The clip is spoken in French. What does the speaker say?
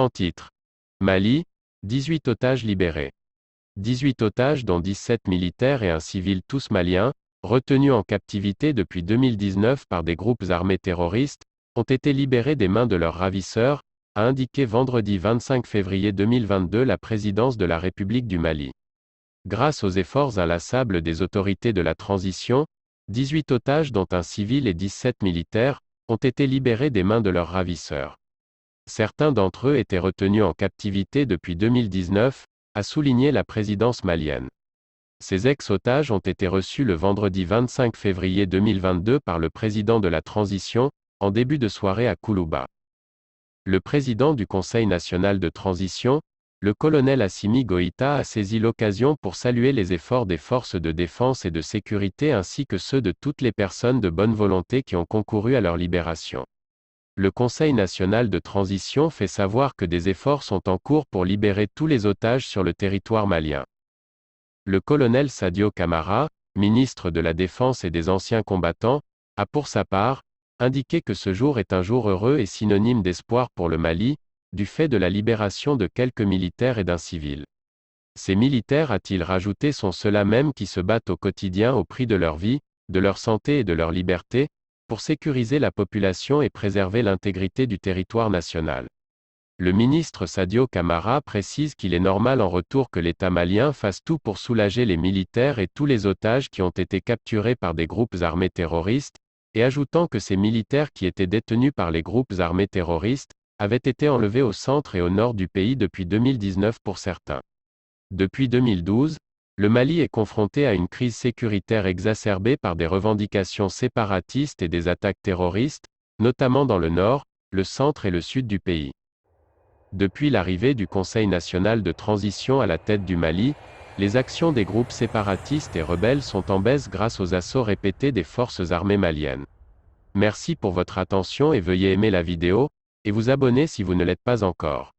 En titre. Mali, 18 otages libérés. 18 otages dont 17 militaires et un civil tous maliens, retenus en captivité depuis 2019 par des groupes armés terroristes, ont été libérés des mains de leurs ravisseurs, a indiqué vendredi 25 février 2022 la présidence de la République du Mali. Grâce aux efforts inlassables des autorités de la transition, 18 otages dont un civil et 17 militaires, ont été libérés des mains de leurs ravisseurs. Certains d'entre eux étaient retenus en captivité depuis 2019, a souligné la présidence malienne. Ces ex-otages ont été reçus le vendredi 25 février 2022 par le président de la transition, en début de soirée à Koulouba. Le président du Conseil national de transition, le colonel Assimi Goïta a saisi l'occasion pour saluer les efforts des forces de défense et de sécurité ainsi que ceux de toutes les personnes de bonne volonté qui ont concouru à leur libération. Le Conseil national de transition fait savoir que des efforts sont en cours pour libérer tous les otages sur le territoire malien. Le colonel Sadio Camara, ministre de la Défense et des Anciens Combattants, a pour sa part, indiqué que ce jour est un jour heureux et synonyme d'espoir pour le Mali, du fait de la libération de quelques militaires et d'un civil. Ces militaires, a-t-il rajouté, sont ceux-là même qui se battent au quotidien au prix de leur vie, de leur santé et de leur liberté, pour sécuriser la population et préserver l'intégrité du territoire national. Le ministre Sadio Camara précise qu'il est normal en retour que l'État malien fasse tout pour soulager les militaires et tous les otages qui ont été capturés par des groupes armés terroristes, et ajoutant que ces militaires qui étaient détenus par les groupes armés terroristes, avaient été enlevés au centre et au nord du pays depuis 2019 pour certains. Depuis 2012, le Mali est confronté à une crise sécuritaire exacerbée par des revendications séparatistes et des attaques terroristes, notamment dans le nord, le centre et le sud du pays. Depuis l'arrivée du Conseil national de transition à la tête du Mali, les actions des groupes séparatistes et rebelles sont en baisse grâce aux assauts répétés des forces armées maliennes. Merci pour votre attention et veuillez aimer la vidéo, et vous abonner si vous ne l'êtes pas encore.